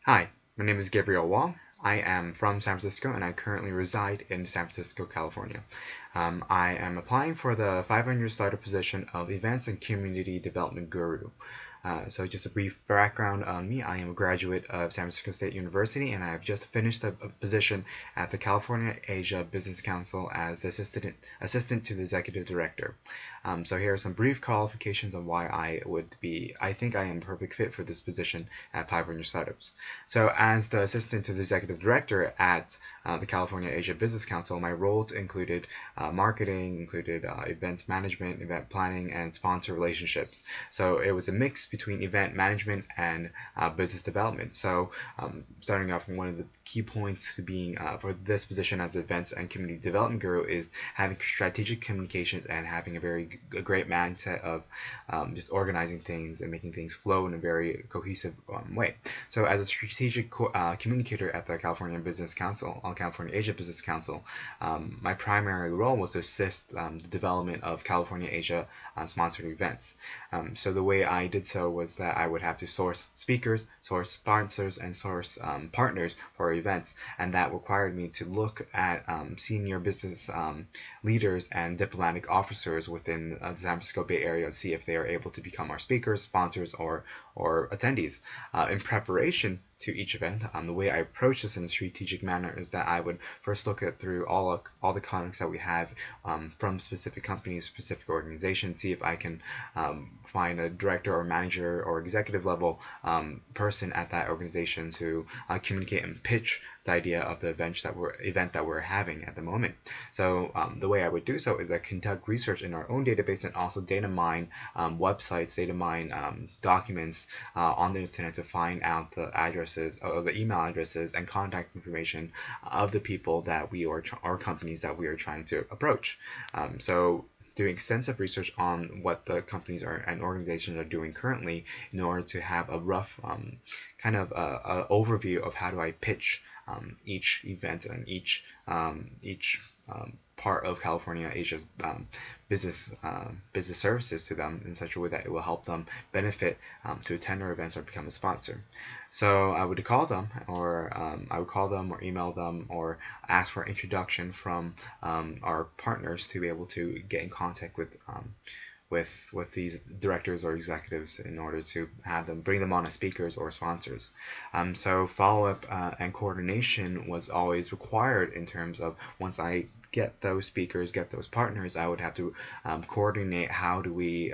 Hi, my name is Gabriel Wong. I am from San Francisco and I currently reside in San Francisco, California. I am applying for the 500 starter position of Events and Community Development Guru. So just a brief background on me. I am a graduate of San Francisco State University and I have just finished a position at the California Asia Business Council as the assistant to the executive director. So here are some brief qualifications on why I think I am a perfect fit for this position at 500 Startups. So as the assistant to the executive director at the California Asia Business Council, my roles included marketing, event management, event planning, and sponsor relationships. So it was a mix between event management and business development. So starting off, one of the key points to being for this position as events and community development guru is having strategic communications and having a great mindset of just organizing things and making things flow in a very cohesive way. So as a strategic communicator at the California Asia Business Council, my primary role was to assist the development of California Asia sponsored events. So the way I did so was that I would have to source speakers, source sponsors, and source partners for events, and that required me to look at senior business leaders and diplomatic officers within the San Francisco Bay Area to see if they are able to become our speakers, sponsors, or attendees. In preparation to each event, the way I approach this in a strategic manner is that I would first look at through all the contacts that we have from specific companies, specific organizations, see if I can find a director or manager or executive level person at that organization to communicate and pitch the idea of the event that we're having at the moment. So the way I would do so is I conduct research in our own database and also data mine websites, data mine documents on the internet to find out the addresses or the email addresses and contact information of the people that we or companies that we are trying to approach. So doing extensive research on what the companies and organizations are doing currently in order to have a rough kind of overview of how do I pitch each event and each part of California Asia's business services to them in such a way that it will help them benefit to attend our events or become a sponsor. So I would call them, or email them, or ask for introduction from our partners to be able to get in contact with these directors or executives in order to have them bring them on as speakers or sponsors. So follow-up and coordination was always required in terms of once I get those speakers, get those partners, I would have to coordinate how do we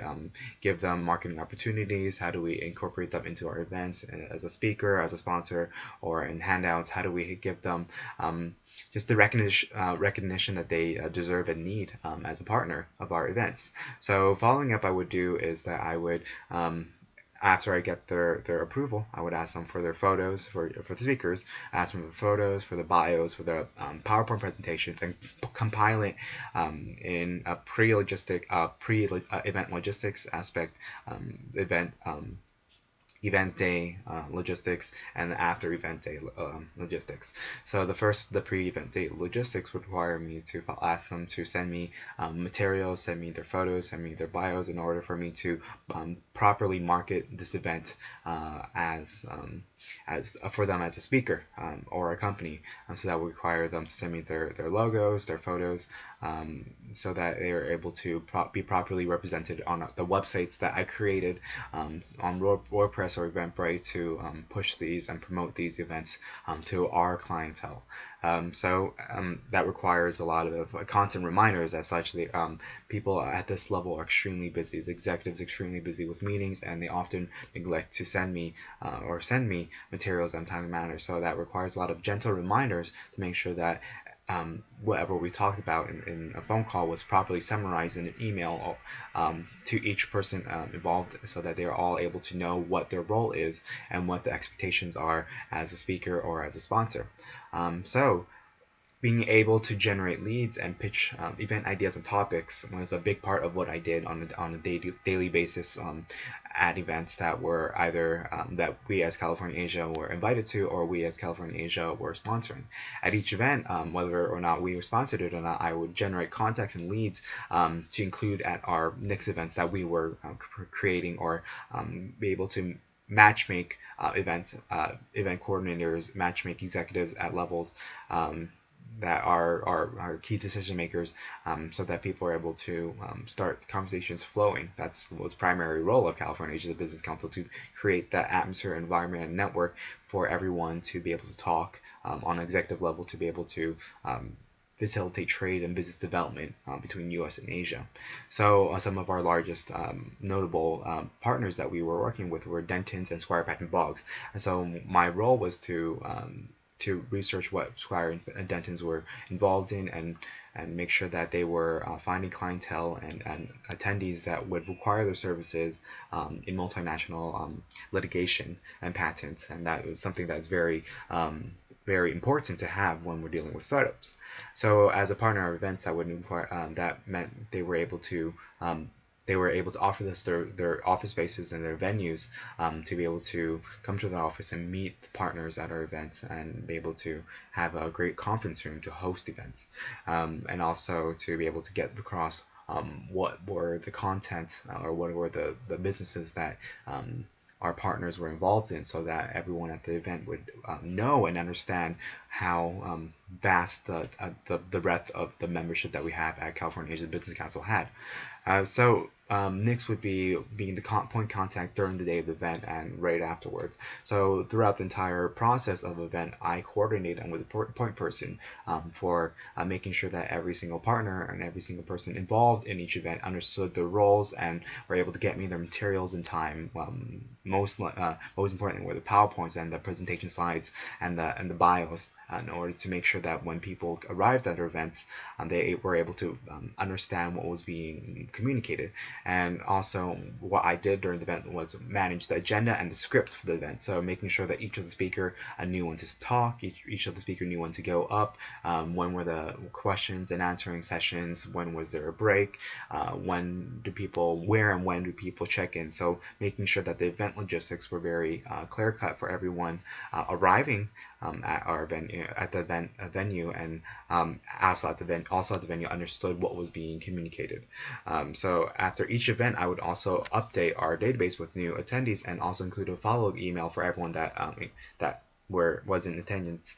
give them marketing opportunities, how do we incorporate them into our events as a speaker, as a sponsor, or in handouts, how do we give them just the recognition that they deserve and need as a partner of our events. So following up, I would do is that I would after I get their approval, I would ask them for their photos for the speakers, ask them for photos, for the bios, for the PowerPoint presentations, and compile it in a event logistics aspect, event event day logistics and the after event day logistics. So the pre-event day logistics would require me to ask them to send me materials, send me their photos, send me their bios in order for me to properly market this event as for them as a speaker or a company. So that would require them to send me their logos, their photos, so that they are able to be properly represented on the websites that I created on WordPress or Eventbrite to push these and promote these events to our clientele. So that requires a lot of constant reminders. As such, people at this level are extremely busy. The executives extremely busy with meetings, and they often neglect to send me materials in a timely manner. So that requires a lot of gentle reminders to make sure that whatever we talked about in a phone call was properly summarized in an email to each person involved, so that they are all able to know what their role is and what the expectations are as a speaker or as a sponsor. So being able to generate leads and pitch event ideas and topics was a big part of what I did on a daily basis at events that were either that we as California Asia were invited to, or we as California Asia were sponsoring. At each event, whether or not we were sponsored it or not, I would generate contacts and leads to include at our next events that we were creating, or be able to matchmake event coordinators, matchmake executives at levels that are key decision makers, so that people are able to start conversations flowing. That's was primary role of California Asia Business Council, to create that atmosphere, environment, and network for everyone to be able to talk on an executive level, to be able to facilitate trade and business development between U.S. and Asia. So some of our largest notable partners that we were working with were Dentons and Squire Patton Boggs. And so my role was to research what Squire and Dentons were involved in, and make sure that they were finding clientele and attendees that would require their services in multinational litigation and patents. And that was something that's very important to have when we're dealing with startups. So as a partner of events, that would that meant they were able to offer us their office spaces and their venues, to be able to come to the office and meet the partners at our events, and be able to have a great conference room to host events, and also to be able to get across what were the content, or what were the businesses that our partners were involved in, so that everyone at the event would know and understand how vast the breadth of the membership that we have at California Asia Business Council had. So Nix would be being the point contact during the day of the event and right afterwards. So throughout the entire process of the event, I coordinated and was a point person for making sure that every single partner and every single person involved in each event understood their roles and were able to get me their materials in time. Most importantly were the PowerPoints and the presentation slides and the bios, in order to make sure that when people arrived at our events, they were able to understand what was being communicated. And also what I did during the event was manage the agenda and the script for the event, so making sure that each of the speaker knew when to talk, each of the speaker knew when to go up, when were the questions and answering sessions, when was there a break, where and when do people check in. So making sure that the event logistics were very clear cut for everyone arriving at our venue, venue, and also at the venue understood what was being communicated. So after each event, I would also update our database with new attendees, and also include a follow-up email for everyone that was in attendance,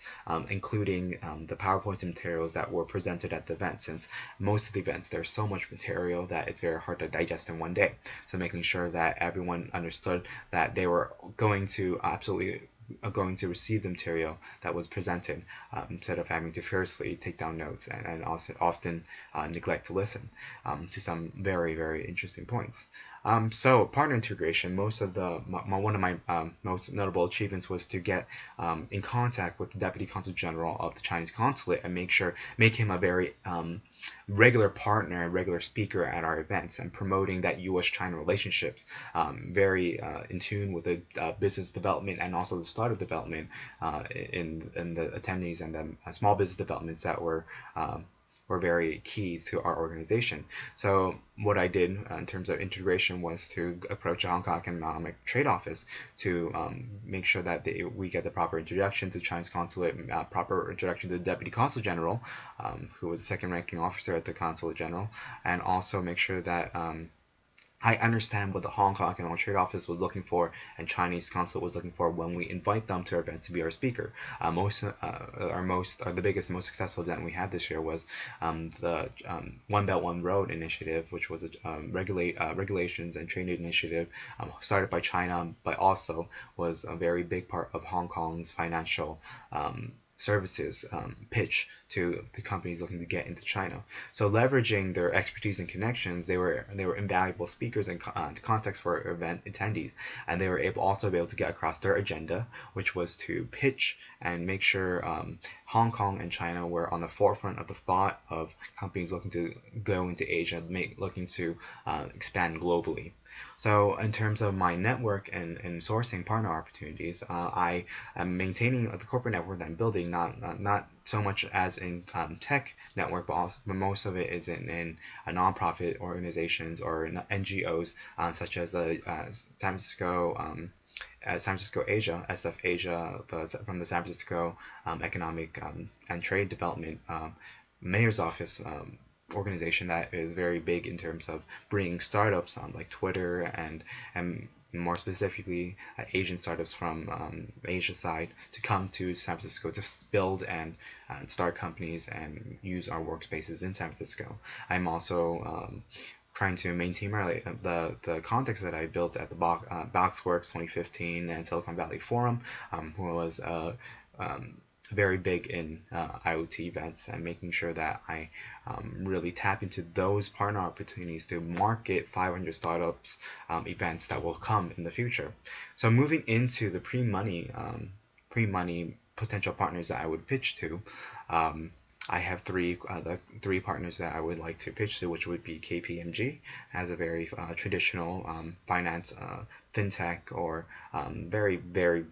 including the PowerPoints and materials that were presented at the event. Since most of the events, there's so much material that it's very hard to digest in one day. So making sure that everyone understood that they were going to receive the material that was presented, instead of having to fiercely take down notes, and also often neglect to listen to some very, very interesting points. So partner integration, one of my most notable achievements was to get in contact with the Deputy Consul General of the Chinese Consulate, and make him a very regular partner and regular speaker at our events, and promoting that U.S.-China relationships, very in tune with the business development and also the startup development in the attendees, and the small business developments that were very key to our organization. So what I did in terms of integration was to approach the Hong Kong Economic Trade Office to make sure that we get the proper introduction to the Chinese Consulate, proper introduction to the Deputy Consul General, who was the second ranking officer at the Consulate General, and also make sure that I understand what the Hong Kong Economic Trade Office was looking for and Chinese Consulate was looking for when we invite them to our event to be our speaker. The biggest and most successful event we had this year was the One Belt One Road initiative, which was a regulations and trade initiative started by China, but also was a very big part of Hong Kong's financial services pitch to the companies looking to get into China. So leveraging their expertise and connections, they were invaluable speakers and contacts for event attendees, and they were also able to get across their agenda, which was to pitch and make sure Hong Kong and China were on the forefront of the thought of companies looking to go into Asia, looking to expand globally. So in terms of my network and sourcing partner opportunities, I am maintaining the corporate network that I'm building, not so much as in tech network, but most of it is in nonprofit organizations or NGOs, such as San Francisco Asia, SF Asia, from the San Francisco Economic and Trade Development Mayor's Office organization that is very big in terms of bringing startups on like Twitter and more specifically Asian startups from Asia side, to come to San Francisco to build and start companies and use our workspaces in San Francisco. I'm also trying to maintain the context that I built at the Boxworks 2015 and Silicon Valley Forum, who was very big in IoT events, and making sure that I really tap into those partner opportunities to market 500 startups events that will come in the future. So moving into the pre-money potential partners that I would pitch to. I have the three partners that I would like to pitch to, which would be KPMG as a very traditional finance fintech, or very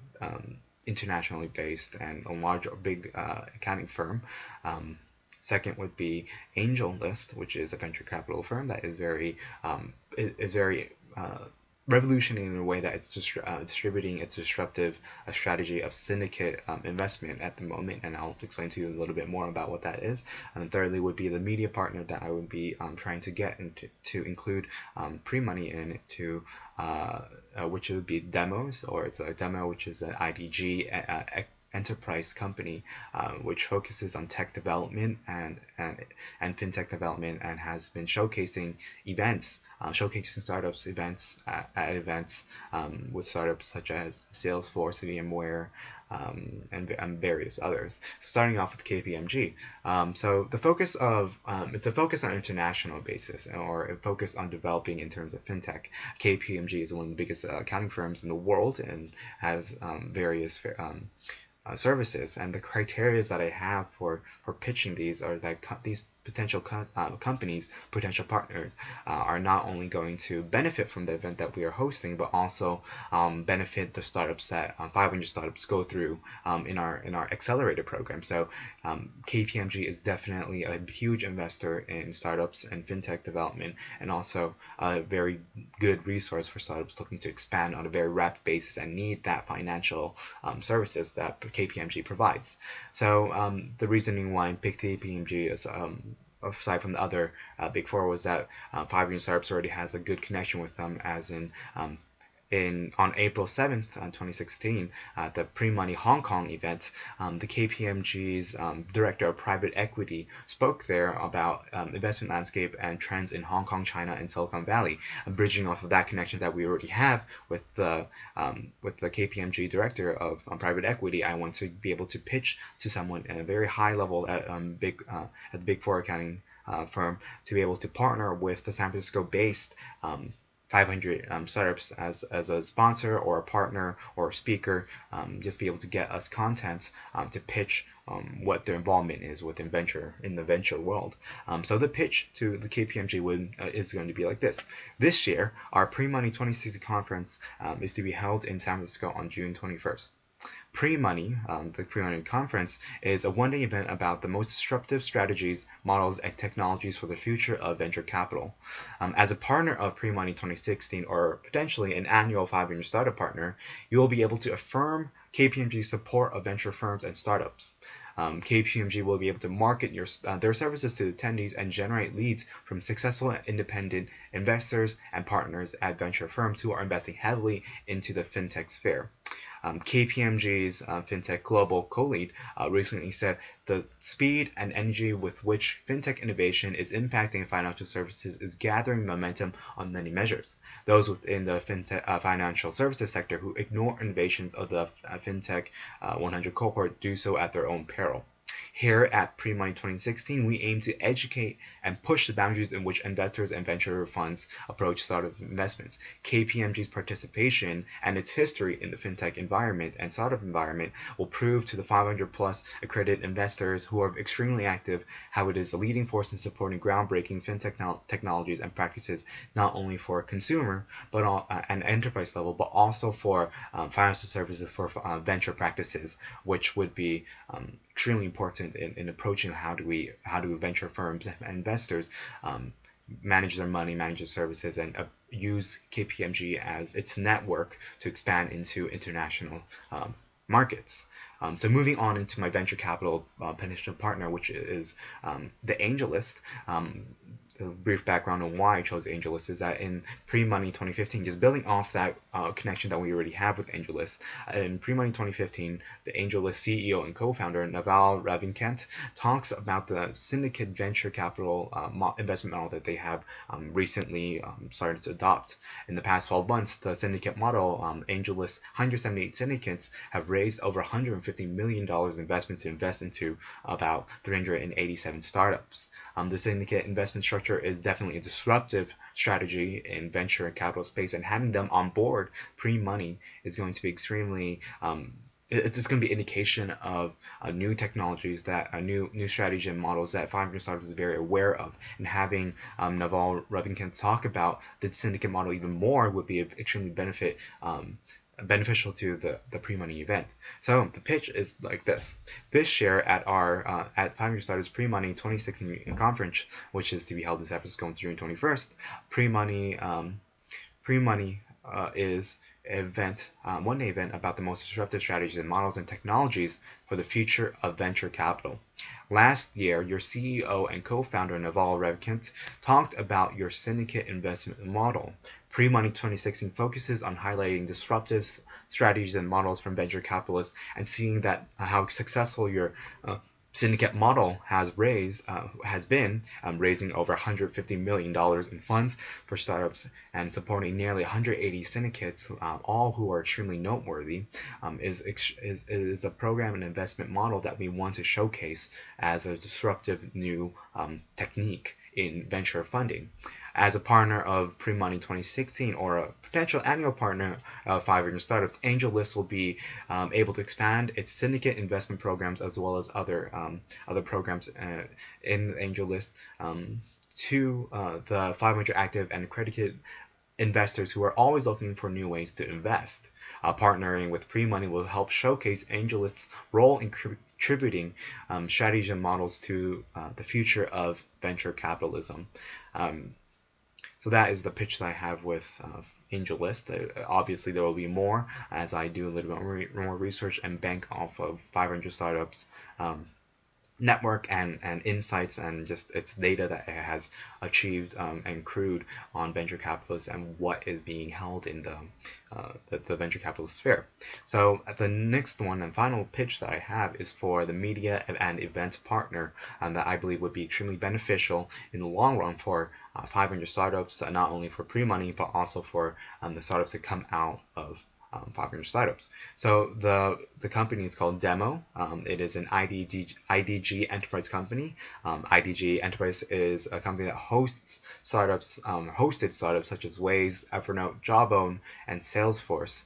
internationally based and a large big accounting firm. Second would be AngelList, which is a venture capital firm that is very revolutionary in a way that it's distributing its disruptive strategy of syndicate investment at the moment, and I'll explain to you a little bit more about what that is. And then thirdly would be the media partner that I would be trying to get into, to include pre-money in, to which would be demos, or it's a demo which is an IDG enterprise company, which focuses on tech development and fintech development, and has been showcasing startups events at events with startups such as Salesforce, VMware, and various others. Starting off with KPMG, so the focus of it's a focus on international basis, or a focus on developing in terms of fintech. KPMG is one of the biggest accounting firms in the world and has various services, and the criteria that I have for pitching these are that these potential companies, potential partners, are not only going to benefit from the event that we are hosting, but also benefit the startups that 500 startups go through in our accelerator program. So KPMG is definitely a huge investor in startups and fintech development, and also a very good resource for startups looking to expand on a very rapid basis and need that financial services that KPMG provides. So the reasoning why I picked KPMG is aside from the other big four, was that 500 Startups already has a good connection with them, as in on April 7th, 2016, at the Pre-Money Hong Kong event, the KPMG's Director of Private Equity spoke there about investment landscape and trends in Hong Kong, China, and Silicon Valley, bridging off of that connection that we already have with the KPMG Director of Private Equity. I want to be able to pitch to someone at a very high level at the Big Four accounting firm, to be able to partner with the San Francisco-based 500 startups as a sponsor or a partner or a speaker, just be able to get us content to pitch what their involvement is within in the venture world. So the pitch to the KPMG is going to be like this. This year, our Pre-Money 2060 conference is to be held in San Francisco on June 21st. Pre-Money, the Pre-Money conference, is a one-day event about the most disruptive strategies, models, and technologies for the future of venture capital. As a partner of Pre-Money 2016, or potentially an annual 500 startup partner, you will be able to affirm KPMG's support of venture firms and startups. KPMG will be able to market their services to attendees and generate leads from successful independent investors and partners at venture firms who are investing heavily into the fintech sphere. KPMG's FinTech Global co-lead recently said the speed and energy with which fintech innovation is impacting financial services is gathering momentum on many measures. Those within the financial services sector who ignore innovations of the FinTech 100 cohort do so at their own peril. Here at Pre-Money 2016, we aim to educate and push the boundaries in which investors and venture funds approach startup investments. KPMG's participation and its history in the fintech environment and startup environment will prove to the 500 plus accredited investors who are extremely active how it is a leading force in supporting groundbreaking fintech technologies and practices, not only for consumer but an enterprise level, but also for financial services for venture practices, which would be extremely important in approaching how do venture firms and investors manage their money, manage their services, and use KPMG as its network to expand into international markets. So moving on into my venture capital potential partner, which is the AngelList. a brief background on why I chose AngelList is that in pre-money 2015, just building off that connection that we already have with AngelList, in pre-money 2015, the AngelList CEO and co-founder Naval Ravikant talks about the syndicate venture capital investment model that they have recently started to adopt. In the past 12 months, the syndicate model, AngelList 178 syndicates have raised over $150 million investments to invest into about 387 startups. The syndicate investment structure is definitely a disruptive strategy in venture capital space, and having them on board pre-money is going to be extremely it's going to be indication of new technologies that new strategy and models that 500 Startups is very aware of, and having Naval Ravikant talk about the syndicate model even more would be extremely beneficial to the pre-money event. So the pitch is like this. This year at our at 500 Startups pre-money 2016 conference, which is to be held in San Francisco on June 21st, pre-money is event, one-day event about the most disruptive strategies and models and technologies for the future of venture capital. Last year, your CEO and co-founder Naval Ravikant talked about your syndicate investment model. Pre-money 2016 focuses on highlighting disruptive strategies and models from venture capitalists and seeing that how successful your syndicate model has been raising over $150 million in funds for startups and supporting nearly 180 syndicates, all who are extremely noteworthy, is a program and investment model that we want to showcase as a disruptive new technique in venture funding. As a partner of Pre-Money 2016 or a potential annual partner of 500 Startups, AngelList will be able to expand its syndicate investment programs as well as other programs in AngelList to the 500 active and accredited investors who are always looking for new ways to invest. Partnering with Pre-Money will help showcase AngelList's role in contributing strategies and models to the future of venture capitalism. So that is the pitch that I have with AngelList. Obviously, there will be more as I do a little bit more research and bank off of 500 Startups network and insights and just its data that it has achieved and accrued on venture capitalists and what is being held in the venture capital sphere. So the next one and final pitch that I have is for the media and event partner that I believe would be extremely beneficial in the long run for 500 Startups, not only for pre-money but also for the startups that come out of 500 Startups. So the company is called Demo. It is an IDG Enterprise company. IDG Enterprise is a company that hosts startups, hosted startups such as Waze, Evernote, Jawbone, and Salesforce.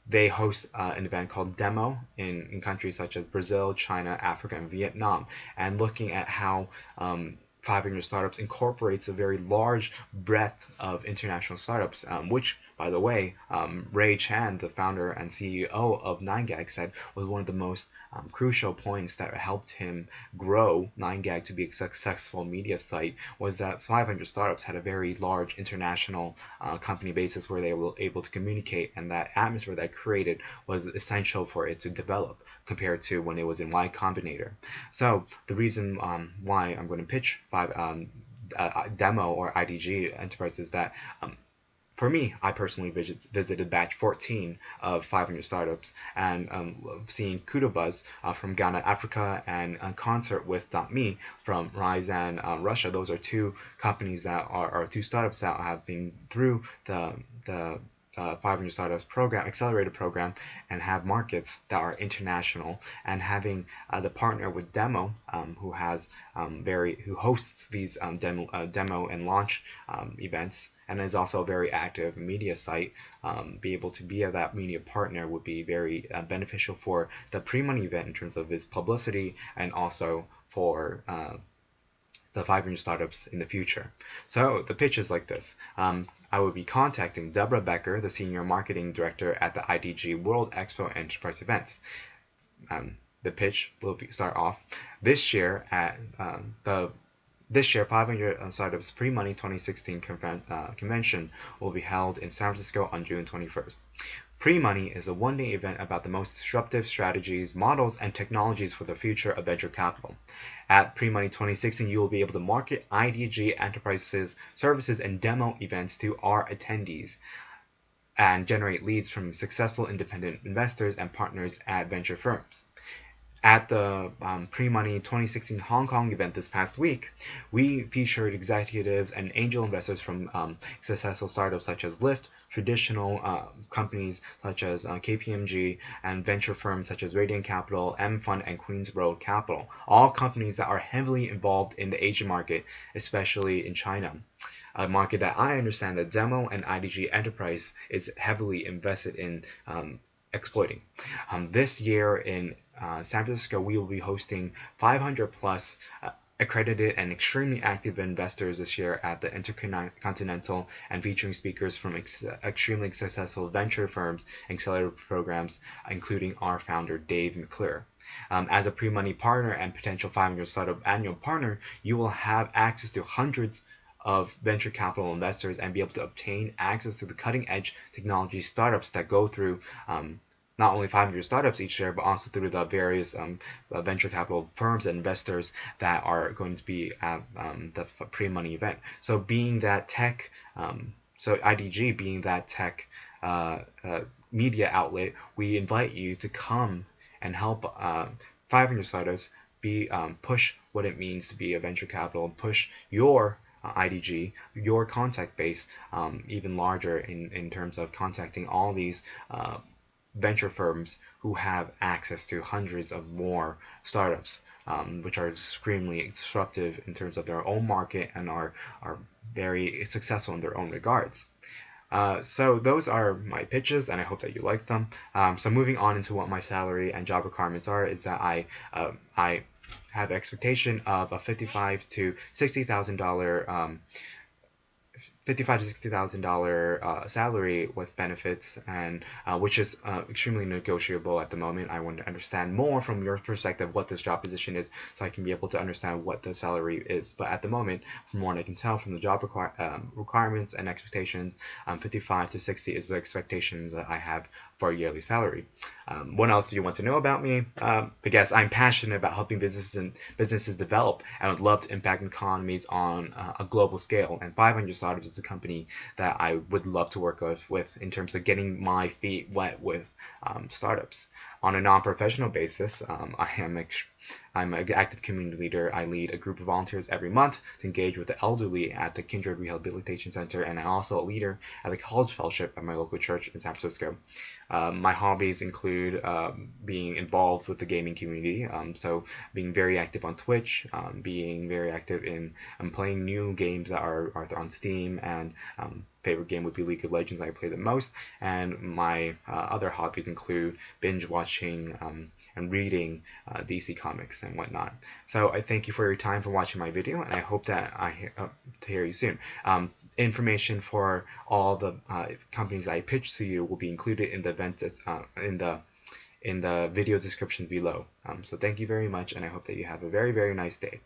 They host an event called Demo in countries such as Brazil, China, Africa, and Vietnam, and looking at how 500 Startups incorporates a very large breadth of international startups, which, by the way, Ray Chan, the founder and CEO of 9gag, said was one of the most crucial points that helped him grow 9gag to be a successful media site, was that 500 Startups had a very large international company basis where they were able to communicate, and that atmosphere that created was essential for it to develop compared to when it was in Y Combinator. So the reason why I'm going to pitch Demo or IDG Enterprise is that for me, I personally visited batch 14 of 500 Startups, and seeing Kudabuzz from Ghana, Africa, and Concert with .me from Ryazan, Russia. Those are two companies that are two startups that have been through the 500 Startups program, accelerated program, and have markets that are international. And having the partner with Demo, who hosts these demo and launch events, and is also a very active media site, be able to be that media partner would be very beneficial for the pre-money event in terms of its publicity and also for the 500 Startups in the future. So the pitch is like this. I will be contacting Deborah Becker, the Senior Marketing Director at the IDG World Expo Enterprise Events. The pitch will start off this year at This year, 500 Startups Pre-Money 2016 convention will be held in San Francisco on June 21st. Pre-Money is a one-day event about the most disruptive strategies, models, and technologies for the future of venture capital. At Pre-Money 2016, you will be able to market IDG enterprises, services, and demo events to our attendees and generate leads from successful independent investors and partners at venture firms. At the Pre-Money 2016 Hong Kong event this past week, we featured executives and angel investors from successful startups such as Lyft, traditional companies such as KPMG, and venture firms such as Radiant Capital, M Fund, and Queens Road Capital, all companies that are heavily involved in the Asian market, especially in China. A market that I understand that Demo and IDG Enterprise is heavily invested in exploiting. This year in San Francisco, we will be hosting 500 plus accredited and extremely active investors this year at the Intercontinental and featuring speakers from extremely successful venture firms and accelerator programs, including our founder, Dave McClure. As a pre-money partner and potential 500 startup annual partner, you will have access to hundreds of venture capital investors and be able to obtain access to the cutting edge technology startups that go through not only 500 startups each year, but also through the various venture capital firms and investors that are going to be at the pre-money event. So being that tech, so IDG being that tech media outlet, we invite you to come and help 500 startups push what it means to be a venture capital, push your IDG, your contact base even larger in terms of contacting all these venture firms who have access to hundreds of more startups, which are extremely disruptive in terms of their own market and are very successful in their own regards. So those are my pitches, and I hope that you like them. So moving on into what my salary and job requirements are, is that I have expectation of a $55,000 to $60,000 salary with benefits, and which is extremely negotiable at the moment. I want to understand more from your perspective what this job position is, so I can be able to understand what the salary is. But at the moment, from what I can tell from the job requirements and expectations, 55 to 60 is the expectations that I have for a yearly salary. What else do you want to know about me? I guess I'm passionate about helping businesses develop, and would love to impact economies on a global scale. And 500 Startups is a company that I would love to work with in terms of getting my feet wet with startups. On a non-professional basis, I'm an active community leader. I lead a group of volunteers every month to engage with the elderly at the Kindred Rehabilitation Center, and I'm also a leader at the College Fellowship at my local church in San Francisco. My hobbies include being involved with the gaming community, so being very active on Twitch, being very active in playing new games that are on Steam, and favorite game would be League of Legends. I play the most, and my other hobbies include binge watching and reading DC comics and whatnot. So I thank you for your time for watching my video, and I hope that to hear you soon. Information for all the companies I pitched to you will be included in the event in the video description below. So thank you very much, and I hope that you have a very, very nice day.